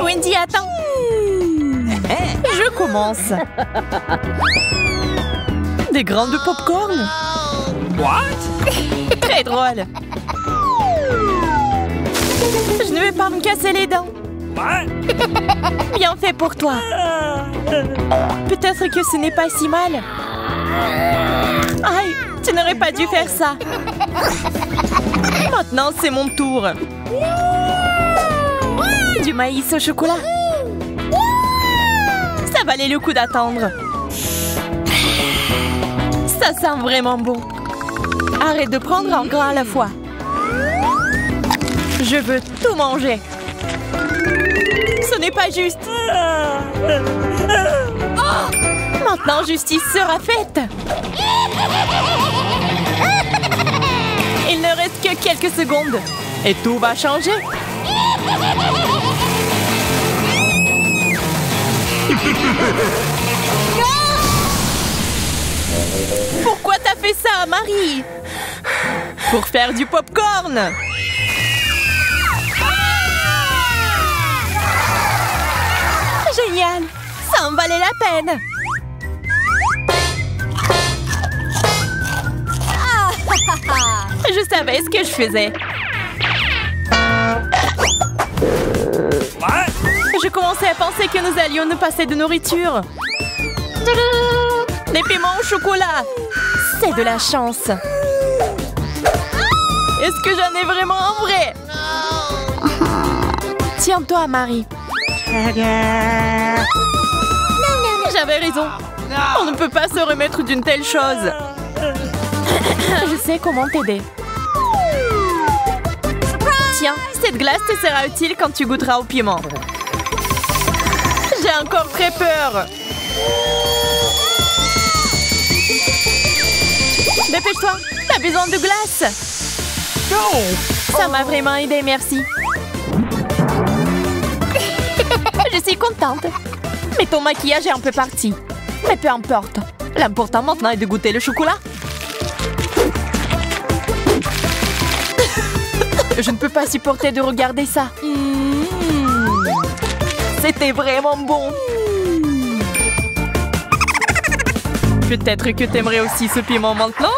Wendy, attends. Je commence. Des grains de popcorn. What? Très drôle. Je ne vais pas me casser les dents. What? Bien fait pour toi. Peut-être que ce n'est pas si mal. Aïe, tu n'aurais pas dû faire ça. Maintenant, c'est mon tour. Du maïs au chocolat. Ça valait le coup d'attendre. Ça sent vraiment bon. Arrête de prendre un grain à la fois. Je veux tout manger. Ce n'est pas juste. Maintenant, justice sera faite. Il ne reste que quelques secondes. Et tout va changer. Pourquoi t'as fait ça, Marie? Pour faire du popcorn. Génial! Ça en valait la peine! Je savais ce que je faisais. What? Je commençais à penser que nous allions nous passer de nourriture. Des piments au chocolat! C'est de la chance! Est-ce que j'en ai vraiment un vrai? Tiens-toi, Marie. J'avais raison. On ne peut pas se remettre d'une telle chose. Je sais comment t'aider. Tiens, cette glace te sera utile quand tu goûteras au piment. J'ai encore très peur. Dépêche-toi, t'as besoin de glace. Ça m'a vraiment aidé, merci. Je suis contente. Mais ton maquillage est un peu parti. Mais peu importe. L'important maintenant est de goûter le chocolat. Je ne peux pas supporter de regarder ça. C'était vraiment bon. Peut-être que t'aimerais aussi ce piment maintenant?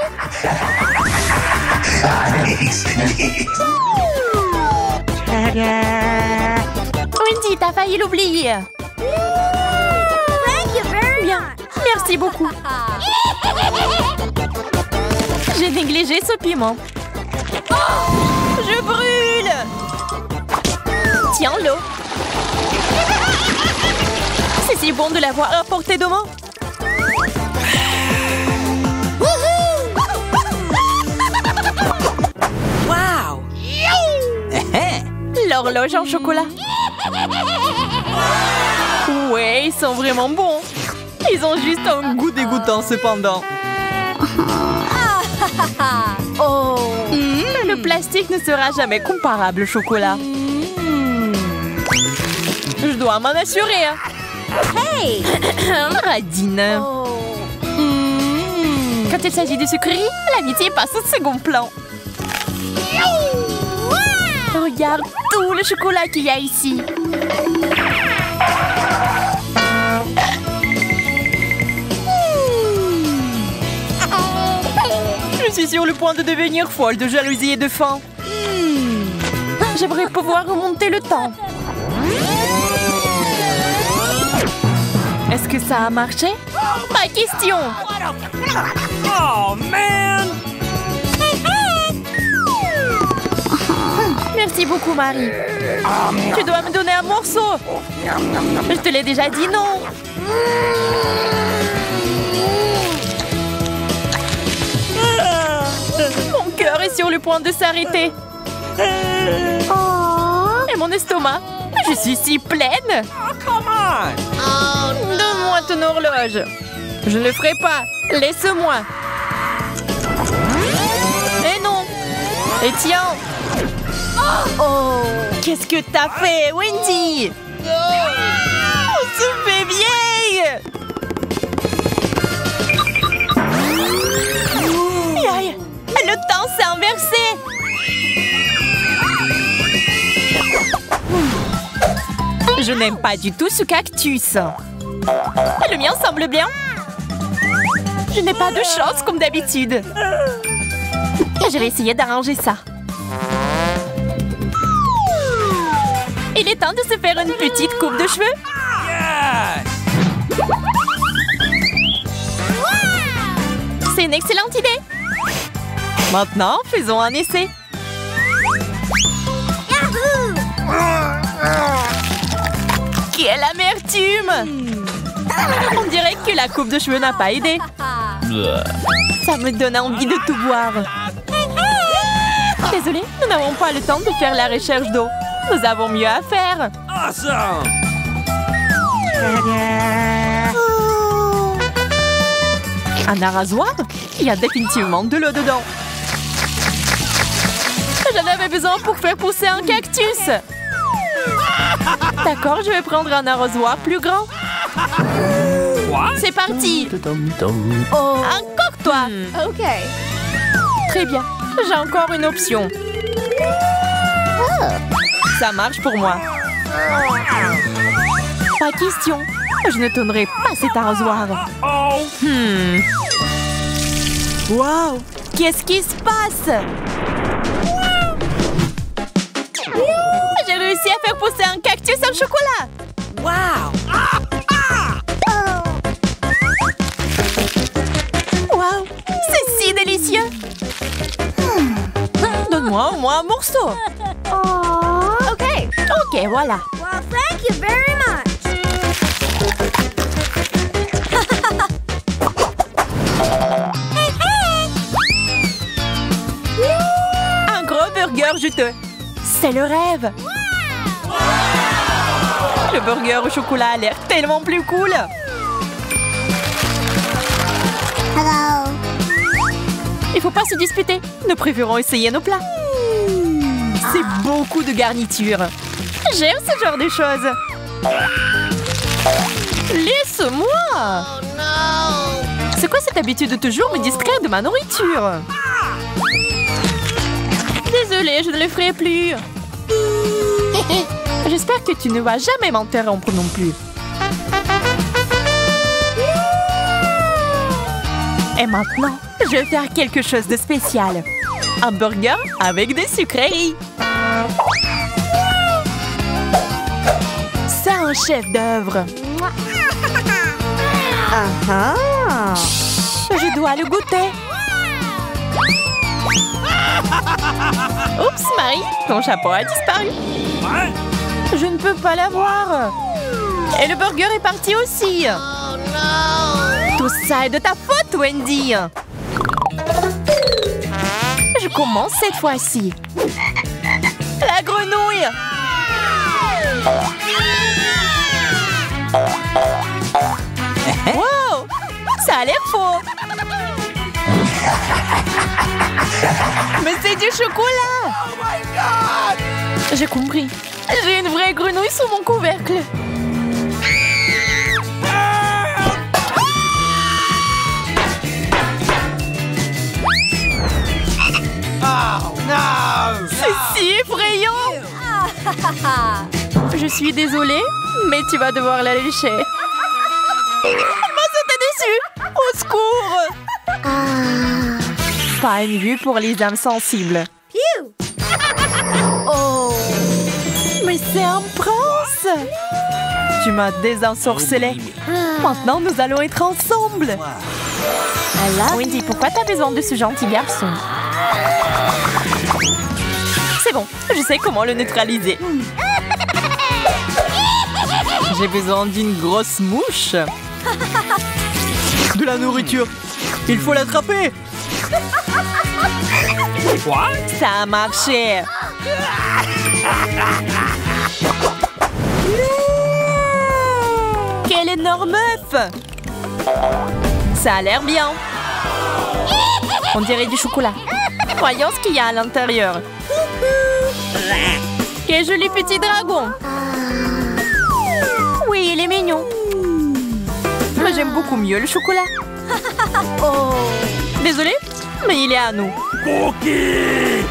Wendy, t'as failli l'oublier. Bien, merci beaucoup. J'ai négligé ce piment. Je brûle. Tiens l'eau. C'est si bon de l'avoir à portée de main. Wow! L'horloge en chocolat. Ouais, ils sont vraiment bons. Ils ont juste un goût dégoûtant cependant. Le plastique ne sera jamais comparable au chocolat. Je dois m'en assurer. Hey! Radine. Quand il s'agit de sucreries, l'amitié passe au second plan. Regarde tout le chocolat qu'il y a ici. Je suis sur le point de devenir folle de jalousie et de faim. J'aimerais pouvoir remonter le temps. Est-ce que ça a marché? Pas question. Oh, man! Merci beaucoup, Marie. Tu dois me donner un morceau. Je te l'ai déjà dit non. Mon cœur est sur le point de s'arrêter. Et mon estomac. Je suis si pleine. Oh, come on! Donne-moi ton horloge. Je ne le ferai pas. Laisse-moi. Et non. Et tiens. Oh, qu'est-ce que t'as fait, Wendy? On se fait vieille. Aïe, le temps s'est inversé. Je n'aime pas du tout ce cactus. Le mien semble bien. Je n'ai pas de chance comme d'habitude. Je vais essayer d'arranger ça. Il est temps de se faire une petite coupe de cheveux. Yeah! C'est une excellente idée. Maintenant, faisons un essai. Quelle amertume! On dirait que la coupe de cheveux n'a pas aidé. Ça me donne envie de tout boire. Désolée, nous n'avons pas le temps de faire la recherche d'eau. Nous avons mieux à faire. Awesome! Un arrosoir? Il y a définitivement de l'eau dedans. J'en avais besoin pour faire pousser un cactus. D'accord, je vais prendre un arrosoir plus grand. What? C'est parti. Encore toi. OK. Très bien. J'ai encore une option. Ça marche pour moi. Pas question. Je ne tournerai pas cet arrosoir. Oh! Wow! Qu'est-ce qui se passe? J'ai réussi à faire pousser un cactus au chocolat. Wow! Wow! C'est si délicieux. Donne-moi au moins un morceau. OK. Ok, voilà. Well, thank you very much. Un gros burger juteux. C'est le rêve. Le burger au chocolat a l'air tellement plus cool. Hello. Il faut pas se disputer. Nous préférons essayer nos plats. C'est beaucoup de garniture. J'aime ce genre de choses. Laisse-moi. C'est quoi cette habitude de toujours me distraire de ma nourriture? Désolée, je ne le ferai plus. J'espère que tu ne vas jamais m'interrompre non plus. Et maintenant, je vais faire quelque chose de spécial. Un burger avec des sucreries. C'est un chef-d'œuvre. Je dois le goûter. Oups, Marie, ton chapeau a disparu. What? Je ne peux pas l'avoir. Et le burger est parti aussi. Tout ça est de ta faute, Wendy. Je commence cette fois-ci. La grenouille. Wow, ça a l'air faux. Mais c'est du chocolat. Oh my God! J'ai compris. J'ai une vraie grenouille sous mon couvercle. Oh no! C'est si effrayant. Je suis désolée, mais tu vas devoir la lécher. Elle m'a sauté dessus. Au secours. Pas une vue pour les âmes sensibles. Phew. Oh. Mais c'est un prince. Tu m'as désensorcelé. Maintenant, nous allons être ensemble. Wendy, pourquoi t'as besoin de ce gentil garçon? C'est bon, je sais comment le neutraliser. J'ai besoin d'une grosse mouche. De la nourriture. Il faut l'attraper. Quoi? Ça a marché. Quel énorme œuf. Ça a l'air bien. On dirait du chocolat. Voyons ce qu'il y a à l'intérieur. Quel joli petit dragon. Oui, il est mignon. Mais j'aime beaucoup mieux le chocolat. Oh. Désolée, mais il est à nous. Cookie!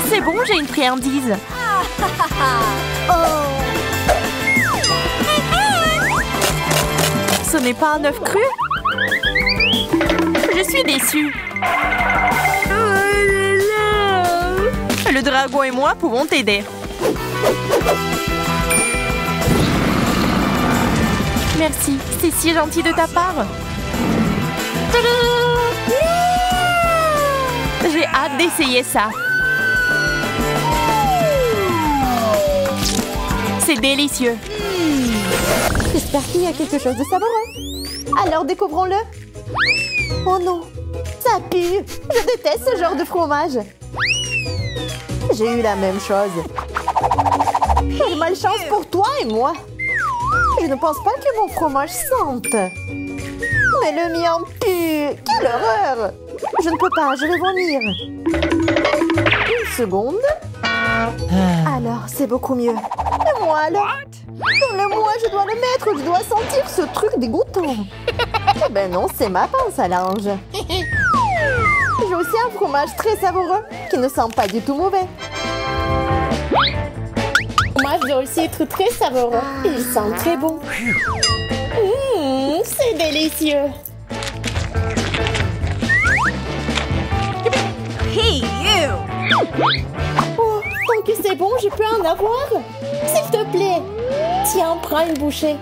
C'est bon, j'ai une friandise. Ce n'est pas un œuf cru? Je suis déçue. Le dragon et moi pouvons t'aider. Merci, c'est si gentil de ta part. J'ai hâte d'essayer ça. C'est délicieux. J'espère qu'il y a quelque chose de savoureux. Alors découvrons-le. Oh non, ça pue. Je déteste ce genre de fromage. J'ai eu la même chose. Quelle malchance pour toi et moi. Je ne pense pas que mon fromage sente. Mais le mien pue. Quelle horreur. Je ne peux pas, je vais vomir. Une seconde. Alors, c'est beaucoup mieux. Et moi alors? Donne-le-moi, je dois le mettre, je dois sentir ce truc dégoûtant. Eh ben non, c'est ma pince à linge. J'ai aussi un fromage très savoureux qui ne sent pas du tout mauvais. Moi, je dois aussi être très savoureux. Il sent très bon. C'est délicieux. Hey, you! Oh, tant que c'est bon, je peux en avoir? S'il te plaît. Tiens, prends une bouchée.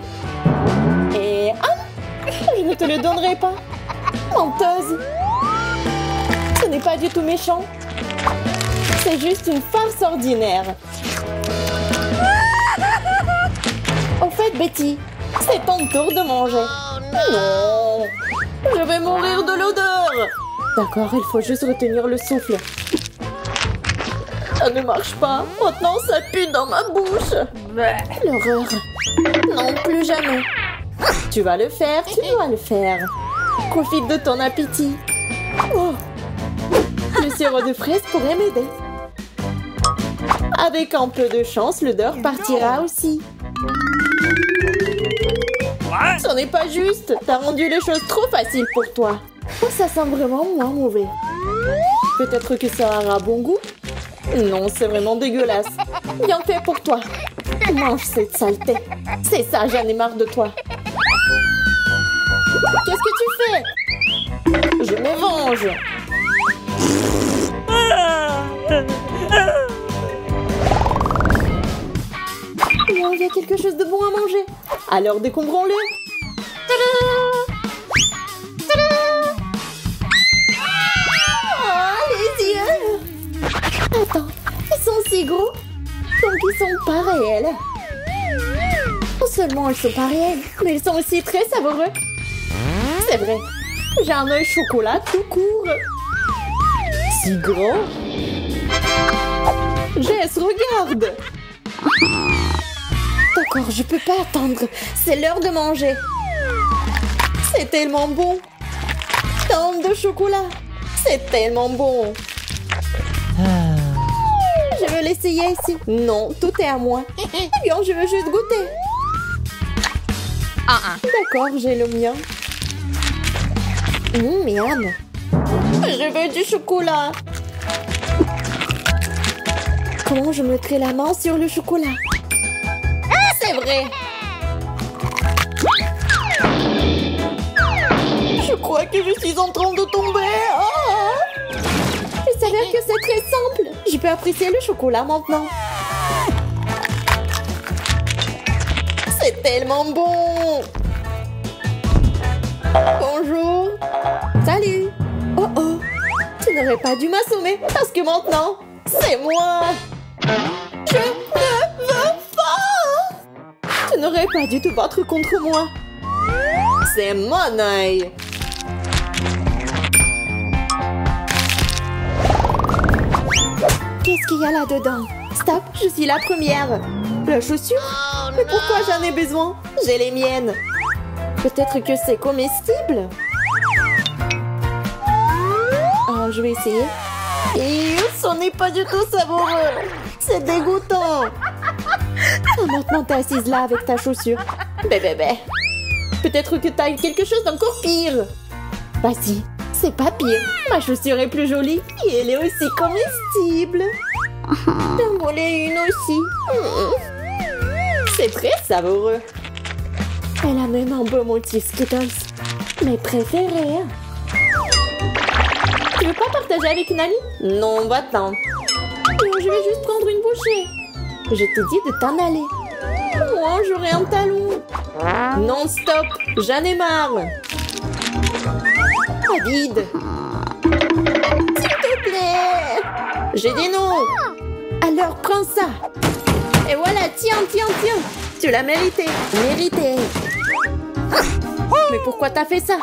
Et... Ah! Je ne te le donnerai pas. Menteuse. Ce n'est pas du tout méchant. C'est juste une farce ordinaire. Au fait, Betty, c'est ton tour de manger. Non! Je vais mourir de l'odeur. D'accord, il faut juste retenir le souffle. Ça ne marche pas. Maintenant, ça pue dans ma bouche. L'horreur. Non, plus jamais. Tu vas le faire, tu dois le faire. Profite de ton appétit. Oh. Le sirop de fraise pourrait m'aider. Avec un peu de chance, l'odeur partira aussi. Ce n'est pas juste. T'as rendu les choses trop faciles pour toi. Oh, ça sent vraiment moins mauvais. Peut-être que ça aura bon goût? Non, c'est vraiment dégueulasse. Bien fait pour toi. Mange cette saleté. C'est ça, j'en ai marre de toi. Qu'est-ce que tu fais? Je me venge. Il y a quelque chose de bon à manger. Alors découvrons-le. Oh, les yeux. Attends, ils sont si gros. Donc ils sont pas réels. Non seulement ils sont pas réels, mais ils sont aussi très savoureux. C'est vrai. J'ai un œil chocolat tout court. Si grand. Jess, regarde. D'accord, je peux pas attendre. C'est l'heure de manger. C'est tellement bon. Tant de chocolat. C'est tellement bon. Je veux l'essayer ici. Non, tout est à moi. Eh bien, je veux juste goûter. D'accord, j'ai le mien. Miam. Je veux du chocolat. Comment je mettrai la main sur le chocolat? C'est vrai. Je crois que je suis en train de tomber. Oh! Il s'avère que c'est très simple. Je peux apprécier le chocolat maintenant. C'est tellement bon. Bonjour. Salut. Oh oh. Tu n'aurais pas dû m'assommer parce que maintenant, c'est moi. Je ne veux pas. Tu n'aurais pas dû te battre contre moi. C'est mon œil. Qu'est-ce qu'il y a là-dedans? Stop, je suis la première. La chaussure? Mais pourquoi j'en ai besoin? J'ai les miennes. Peut-être que c'est comestible? Oh, je vais essayer. Et ce n'est pas du tout savoureux. C'est dégoûtant. Oh, maintenant, t'es assise là avec ta chaussure. Bébé. Peut-être que t'as eu quelque chose d'encore pire. Vas-y, C'est pas pire. Ma chaussure est plus jolie et elle est aussi comestible. J'en voulais une aussi. C'est très savoureux. Elle a même un beau motif Skittles. Mes préférés. Tu veux pas partager avec une amie? Non, va-t'en. Je vais juste prendre une bouchée. Je t'ai dit de t'en aller. Moi, j'aurai un talon. Non, stop. J'en ai marre. David. S'il te plaît. J'ai dit non. Alors, prends ça. Et voilà, tiens. Tu l'as mérité. Mais pourquoi t'as fait ça?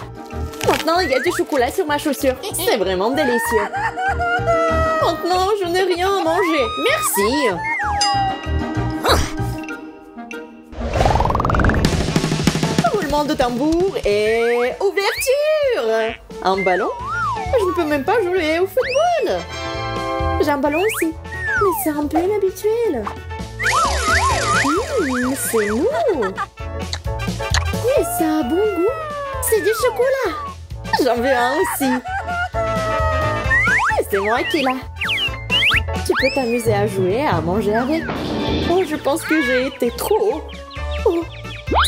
Maintenant, il y a du chocolat sur ma chaussure. C'est vraiment délicieux. Maintenant, je n'ai rien à manger. Merci. Roulement de tambour et ouverture. Un ballon? Je ne peux même pas jouer au football. J'ai un ballon aussi. Mais c'est un peu inhabituel. C'est mou. Et ça a bon goût. C'est du chocolat. J'en veux un aussi. Et c'est moi qui l'ai. Tu peux t'amuser à jouer, à manger avec. Oh, je pense que j'ai été trop haut. Oh,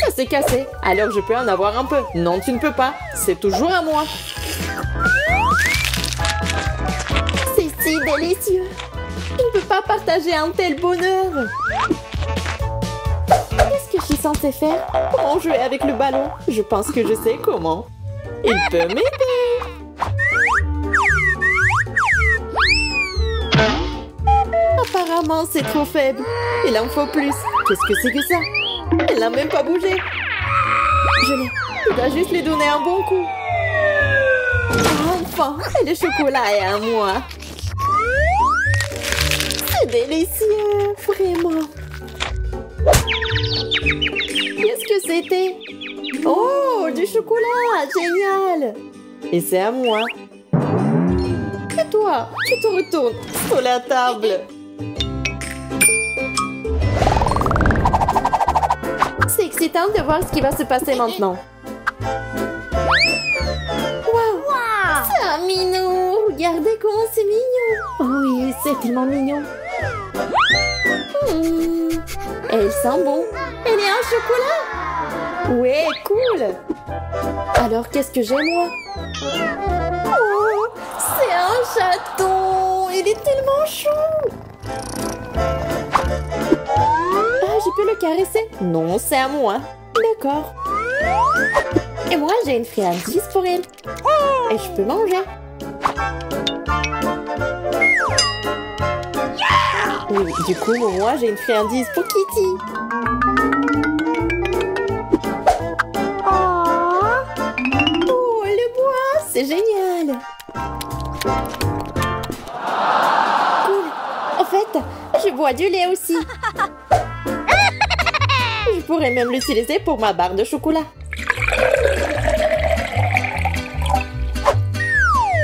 ça s'est cassé. Alors je peux en avoir un peu. Non, tu ne peux pas. C'est toujours à moi. C'est si délicieux. Je ne peux pas partager un tel bonheur. Qu'est-ce que je suis censée faire? Comment jouer avec le ballon? Je pense que je sais comment. Il peut m'aider. Apparemment, c'est trop faible. Il en faut plus. Qu'est-ce que c'est que ça? Elle n'a même pas bougé. Je l'ai. Il dois juste lui donner un bon coup. Enfin, le chocolat est à moi. C'est délicieux, vraiment. Qu'est-ce que c'était? Oh, du chocolat, génial. Et c'est à moi. Et toi, tu te retournes sur la table. C'est excitant de voir ce qui va se passer maintenant. Wow, c'est un minou. Regardez comment c'est mignon. Oh oui, c'est tellement mignon. Elle sent bon. Elle est en chocolat. Ouais, cool. Alors, qu'est-ce que j'ai, moi? Oh, c'est un chaton. Il est tellement chou. Ah, je peux le caresser? Non, c'est à moi. D'accord. Et moi, j'ai une friandise pour elle. Et je peux manger. Oui, du coup, moi, j'ai une friandise pour Kitty. Oh, le bois, c'est génial. Cool. En fait, je bois du lait aussi. Je pourrais même l'utiliser pour ma barre de chocolat.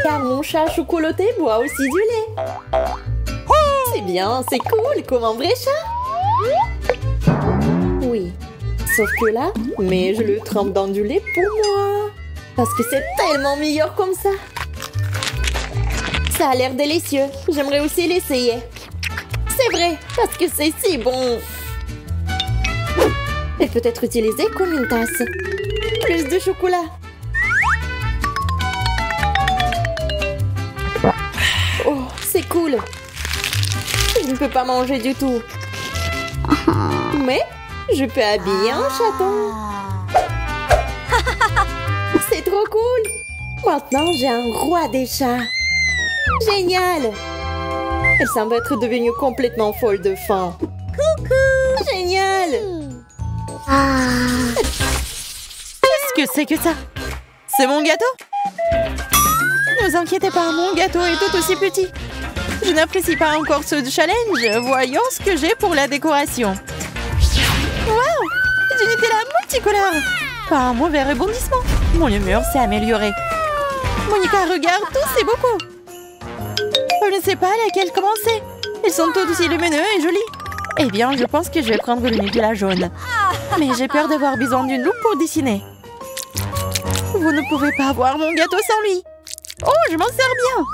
Car mon chat chocolaté boit aussi du lait. C'est bien, c'est cool, comme un vrai chat. Oui, sauf que là, mais je le trempe dans du lait pour moi. Parce que c'est tellement meilleur comme ça. Ça a l'air délicieux. J'aimerais aussi l'essayer. C'est vrai, parce que c'est si bon. Elle peut être utilisée comme une tasse. Plus de chocolat. Oh, c'est cool. Je ne peux pas manger du tout. Mais je peux habiller un chaton. C'est trop cool. Maintenant, j'ai un roi des chats. Génial. Elle semble être devenue complètement folle de faim. Coucou. Génial. Qu'est-ce que c'est que ça? C'est mon gâteau? Ne vous inquiétez pas, mon gâteau est tout aussi petit. Je n'apprécie pas encore ce challenge. Voyons ce que j'ai pour la décoration. Waouh! Du Nutella multicolore. Pas un mauvais rebondissement. Mon humeur s'est amélioré. Monica, regarde tous ces bocaux. Je ne sais pas laquelle commencer. Ils sont tous aussi lumineux et jolis. Eh bien, je pense que je vais prendre le Nutella jaune. Mais j'ai peur d'avoir besoin d'une loupe pour dessiner. Vous ne pouvez pas voir mon gâteau sans lui. Oh, je m'en sers bien.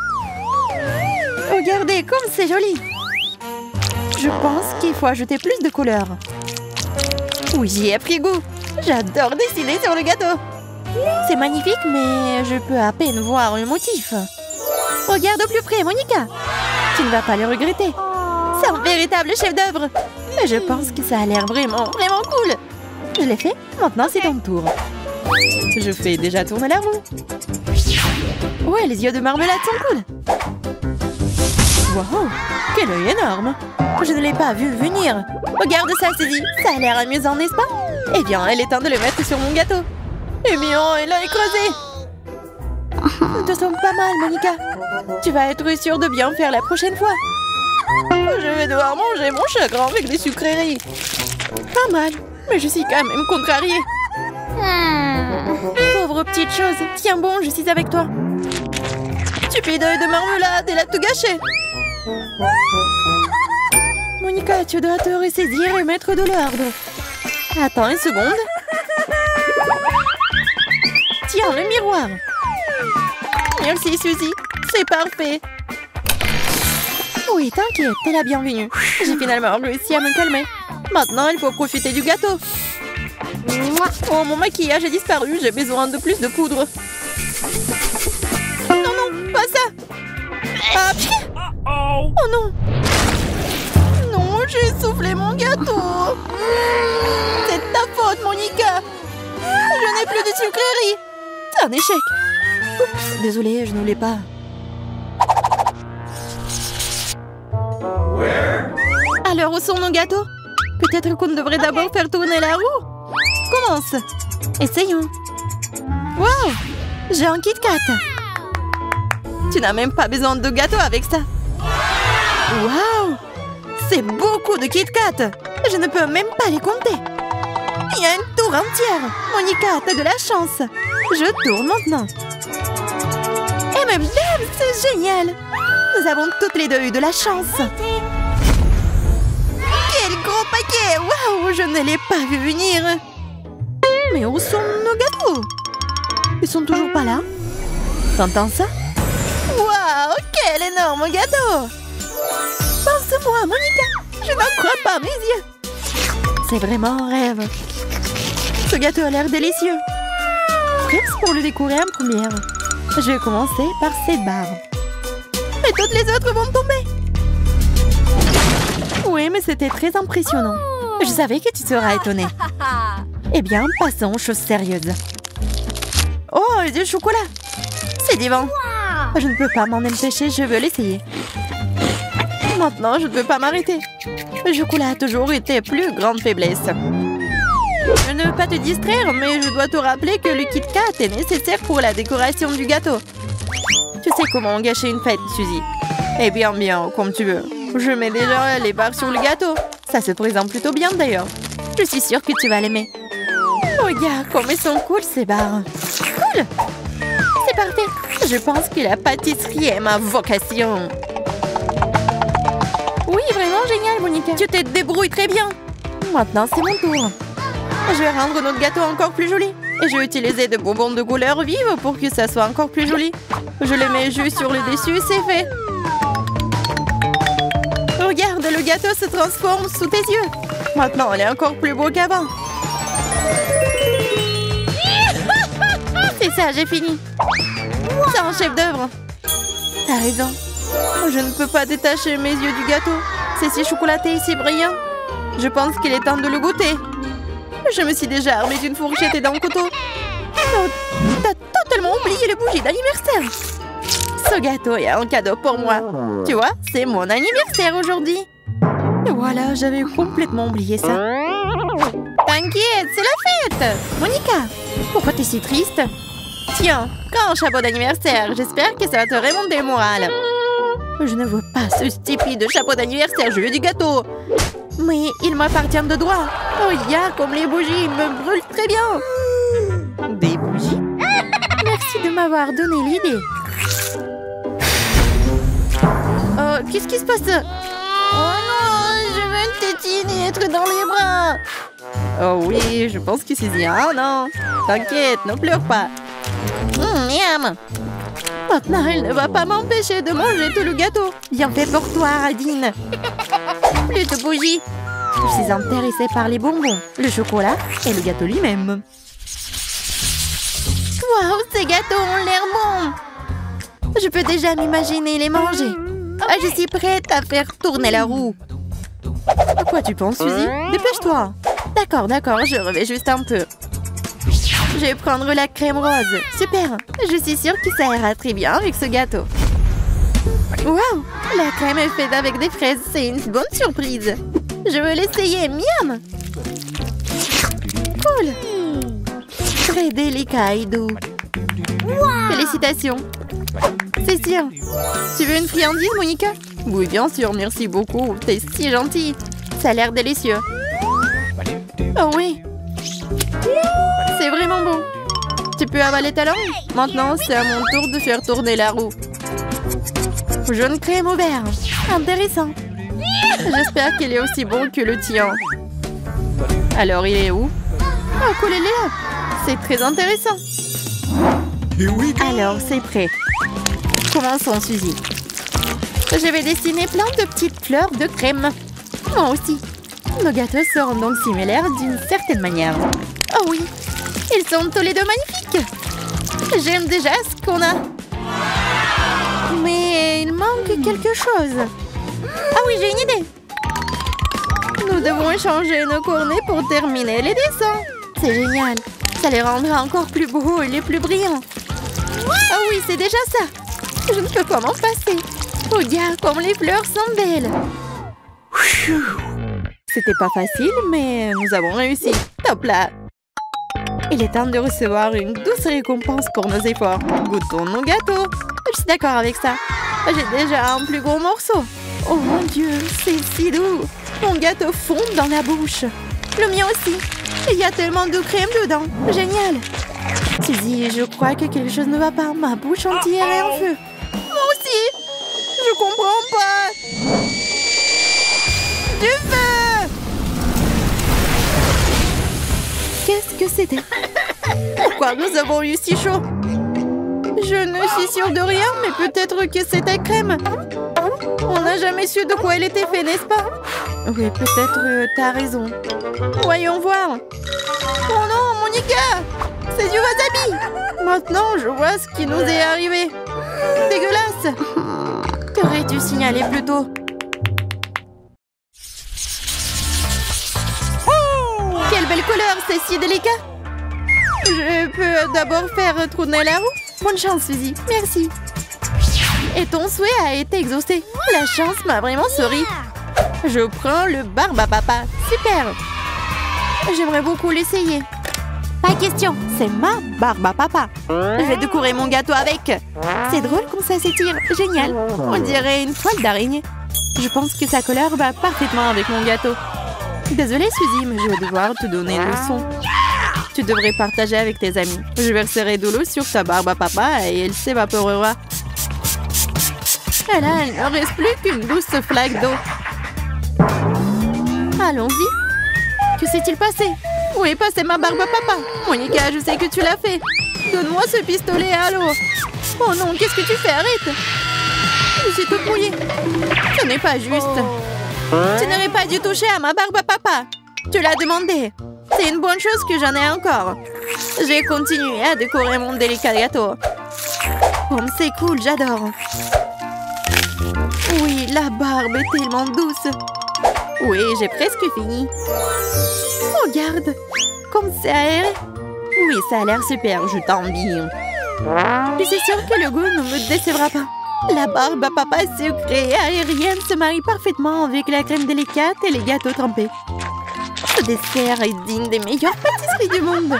Regardez comme c'est joli. Je pense qu'il faut ajouter plus de couleurs. Oui, j'y ai pris goût. J'adore dessiner sur le gâteau. C'est magnifique, mais je peux à peine voir le motif. Regarde au plus près, Monica. Tu ne vas pas le regretter. C'est un véritable chef-d'œuvre. Je pense que ça a l'air vraiment cool. Je l'ai fait, maintenant c'est ton tour. Je fais déjà tourner la roue. Ouais, les yeux de marmelade sont cool. Wow, quel œil énorme. Je ne l'ai pas vu venir. Regarde ça, Suzy. Ça a l'air amusant, n'est-ce pas? Eh bien, il est temps de le mettre sur mon gâteau. Eh bien, il a écrasé. Nous te sens pas mal, Monica. Tu vas être sûre de bien faire la prochaine fois. Je vais devoir manger mon chagrin avec des sucreries. Pas mal, mais je suis quand même contrariée. Pauvre petite chose. Tiens bon, je suis avec toi. Stupide œil de marmelade, elle a tout gâché. Monica, tu dois te ressaisir et mettre de l'ordre. Attends une seconde. Tiens, le miroir. Merci, Suzy. C'est parfait. Oui, t'inquiète, t'es la bienvenue. J'ai finalement réussi à me calmer. Maintenant, il faut profiter du gâteau. Oh, mon maquillage a disparu. J'ai besoin de plus de poudre. Non, non, pas ça. Ah, oh non. Non, j'ai soufflé mon gâteau. C'est ta faute, Monica. Je n'ai plus de sucreries. C'est un échec. Oups, désolée, je ne voulais pas. Alors, où sont nos gâteaux? Peut-être qu'on devrait d'abord faire tourner la roue. Commence. Essayons. Wow, j'ai un Kit Kat. Tu n'as même pas besoin de gâteau avec ça. Wow, c'est beaucoup de Kit Kat. Je ne peux même pas les compter. Il y a une tour entière. Monica, t'as de la chance. Je tourne maintenant. Et même bam, c'est génial. Nous avons toutes les deux eu de la chance. Quel gros paquet. Waouh, je ne l'ai pas vu venir. Mais où sont nos gâteaux? Ils sont toujours pas là. T'entends ça? Waouh, quel énorme gâteau. Pense-moi, Monica. Je n'en crois pas mes yeux. C'est vraiment un rêve. Ce gâteau a l'air délicieux. Prête pour le décorer en première. Je vais commencer par cette barre. Et toutes les autres vont tomber. Oui, mais c'était très impressionnant. Je savais que tu seras étonnée. Eh bien, passons aux choses sérieuses. Oh, du chocolat. C'est divin. Je ne peux pas m'en empêcher, je veux l'essayer. Maintenant, je ne peux pas m'arrêter. Le chocolat a toujours été plus grande faiblesse. Je ne veux pas te distraire, mais je dois te rappeler que le Kit Kat est nécessaire pour la décoration du gâteau. Tu sais comment gâcher une fête, Suzy. Eh bien, comme tu veux. Je mets déjà les barres sur le gâteau. Ça se présente plutôt bien d'ailleurs. Je suis sûre que tu vas l'aimer. Regarde comme elles sont cool ces barres. Cool. C'est parfait. Je pense que la pâtisserie est ma vocation. Oui, vraiment génial, Monica. Tu te débrouilles très bien. Maintenant, c'est mon tour. Je vais rendre notre gâteau encore plus joli. Et je vais utiliser des bonbons de couleur vive pour que ça soit encore plus joli. Je les mets juste sur le dessus, c'est fait. Regarde, le gâteau se transforme sous tes yeux. Maintenant, il est encore plus beau qu'avant. C'est ça, j'ai fini. C'est un chef-d'œuvre. T'as raison. Je ne peux pas détacher mes yeux du gâteau. C'est si chocolaté et si brillant. Je pense qu'il est temps de le goûter. Je me suis déjà armée d'une fourchette et d'un couteau. Oh, t'as totalement oublié les bougies d'anniversaire. Ce gâteau est un cadeau pour moi. Tu vois, c'est mon anniversaire aujourd'hui. Et voilà, j'avais complètement oublié ça. T'inquiète, c'est la fête. Monica, pourquoi t'es si triste? Tiens, grand chapeau d'anniversaire. J'espère que ça va te remonter le moral. Je ne veux pas ce stupide chapeau d'anniversaire, je veux du gâteau. Mais il m'appartient de droit. Regarde comme les bougies me brûlent très bien. Des bougies? Merci de m'avoir donné l'idée. Oh, qu'est-ce qui se passe? Oh non, je veux une tétine et être dans les bras. Oh oui, je pense que c'est bien. Oh non, t'inquiète, ne pleure pas. Miam. Maintenant, elle ne va pas m'empêcher de manger tout le gâteau. Bien fait pour toi, Radine. Plus de bougies. Je suis intéressée par les bonbons, le chocolat et le gâteau lui-même. Waouh, ces gâteaux ont l'air bons. Je peux déjà m'imaginer les manger. Ah, je suis prête à faire tourner la roue. À quoi tu penses, Suzy? Dépêche-toi. D'accord, je revais juste un peu. Je vais prendre la crème rose. Super. Je suis sûre que ça ira très bien avec ce gâteau. Waouh, la crème est faite avec des fraises. C'est une bonne surprise. Je veux l'essayer. Miam. Cool. Très délicat et doux. Félicitations. C'est sûr. Tu veux une friandise, Monica? Oui, bien sûr, merci beaucoup. T'es si gentille. Ça a l'air délicieux. Oh oui. C'est vraiment bon. Tu peux avaler ta langue? Maintenant, c'est à mon tour de faire tourner la roue. Jaune crème au vert. Intéressant. J'espère qu'il est aussi bon que le tien. Alors, il est où? Oh, cool, il est là. C'est très intéressant. Alors, c'est prêt. Commençons, Suzy. Je vais dessiner plein de petites fleurs de crème. Moi aussi. Nos gâteaux seront donc similaires d'une certaine manière. Oh oui, ils sont tous les deux magnifiques. J'aime déjà ce qu'on a. Mais il manque quelque chose. Ah oui, j'ai une idée. Nous devons échanger nos cornets pour terminer les dessins. C'est génial. Ça les rendra encore plus beaux et les plus brillants. Ah oui, c'est déjà ça. Je ne peux pas m'en passer. Regarde comme les fleurs sont belles. C'était pas facile, mais nous avons réussi. Top là. Il est temps de recevoir une douce récompense pour nos efforts. Goûtons nos gâteaux. Je suis d'accord avec ça. J'ai déjà un plus gros morceau. Oh mon Dieu, c'est si doux. Mon gâteau fond dans la bouche. Le mien aussi. Il y a tellement de crème dedans. Génial. Suzy, je crois que quelque chose ne va pas. Ma bouche entière est en feu. Moi aussi. Je comprends pas. Du feu. Qu'est-ce que c'était? Pourquoi nous avons eu si chaud? Je ne suis sûre de rien, mais peut-être que c'était crème. On n'a jamais su de quoi elle était faite, n'est-ce pas? Oui, peut-être t'as raison. Voyons voir. Oh non, Monica! C'est du wasabi! Maintenant, je vois ce qui nous est arrivé. Dégueulasse! T'aurais dû signaler plus tôt. Quelle belle couleur, c'est si délicat! Je peux d'abord faire tourner la roue? Bonne chance, Suzy. Merci. Et ton souhait a été exaucé. La chance m'a vraiment souri. Je prends le barbe à papa. Super. J'aimerais beaucoup l'essayer. Pas question, c'est ma barbe à papa. Je vais décorer mon gâteau avec. C'est drôle comme ça s'étire. Génial. On dirait une toile d'araignée. Je pense que sa couleur va parfaitement avec mon gâteau. Désolée, Suzy, mais je vais devoir te donner une leçon. Tu devrais partager avec tes amis. Je verserai de l'eau sur ta barbe à papa et elle s'évaporera. Et là, il ne reste plus qu'une douce flaque d'eau. Allons-y. Que s'est-il passé? Où est passée ma barbe à papa? Monica, je sais que tu l'as fait. Donne-moi ce pistolet à l'eau. Oh non, qu'est-ce que tu fais? Arrête. Je suis toute mouillée. Ce n'est pas juste. Tu n'aurais pas dû toucher à ma barbe à papa. Tu l'as demandé. C'est une bonne chose que j'en ai encore. J'ai continué à décorer mon délicat gâteau. Oh, c'est cool, j'adore. Oui, la barbe est tellement douce. Oui, j'ai presque fini. Regarde, comme c'est aéré. Oui, ça a l'air super, je t'envie. Je suis sûre que le goût ne me décevra pas. La barbe à papa sucrée et aérienne se marie parfaitement avec la crème délicate et les gâteaux trempés. Ce dessert est digne des meilleures pâtisseries du monde.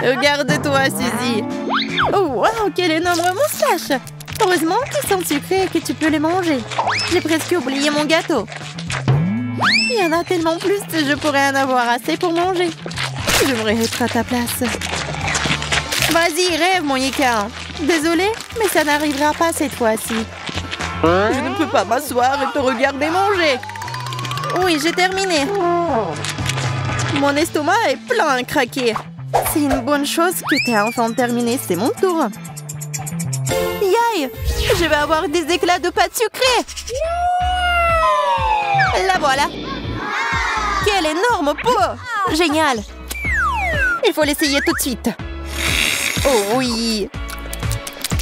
Regarde-toi, Suzy. Oh, wow, quelle énorme moustache. Heureusement qu'ils sont sucrés et que tu peux les manger. J'ai presque oublié mon gâteau. Il y en a tellement plus que je pourrais en avoir assez pour manger. J'aimerais être à ta place. Vas-y, rêve, Monica. Désolée, mais ça n'arrivera pas cette fois-ci. Je ne peux pas m'asseoir et te regarder manger. Oui, j'ai terminé. Mon estomac est plein à craquer. C'est une bonne chose que tu aies enfin terminé. C'est mon tour. Yay! œil. Je vais avoir des éclats de pâte sucrée. La voilà. Quelle énorme peau. Génial. Il faut l'essayer tout de suite. Oh oui.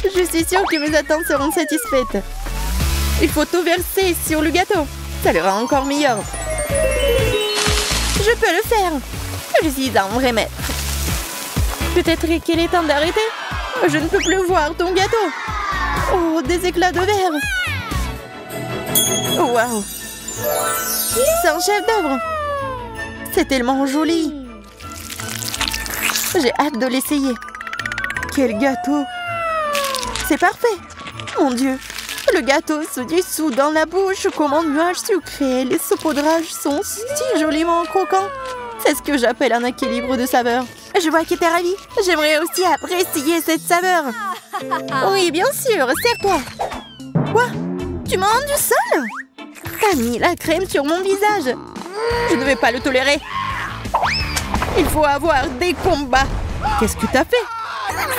Je suis sûre que mes attentes seront satisfaites. Il faut tout verser sur le gâteau. Ça le rend encore meilleur. Je peux le faire. Je suis un vrai maître. Peut-être qu'il est temps d'arrêter. Je ne peux plus voir ton gâteau. Oh, des éclats de verre. Waouh. C'est un chef-d'œuvre. C'est tellement joli. J'ai hâte de l'essayer. Quel gâteau. C'est parfait. Mon Dieu. Le gâteau se dissout dans la bouche comme un nuage sucré. Les saupoudrages sont si joliment croquants. C'est ce que j'appelle un équilibre de saveurs. Je vois que t'es ravie. J'aimerais aussi apprécier cette saveur. Oui, bien sûr. Serre-toi. Quoi? Tu m'as rendu seule? T'as mis la crème sur mon visage. Je ne vais pas le tolérer. Il faut avoir des combats. Qu'est-ce que t'as fait?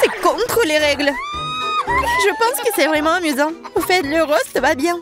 C'est contre les règles. Je pense que c'est vraiment amusant. Au fait, le roast va bien.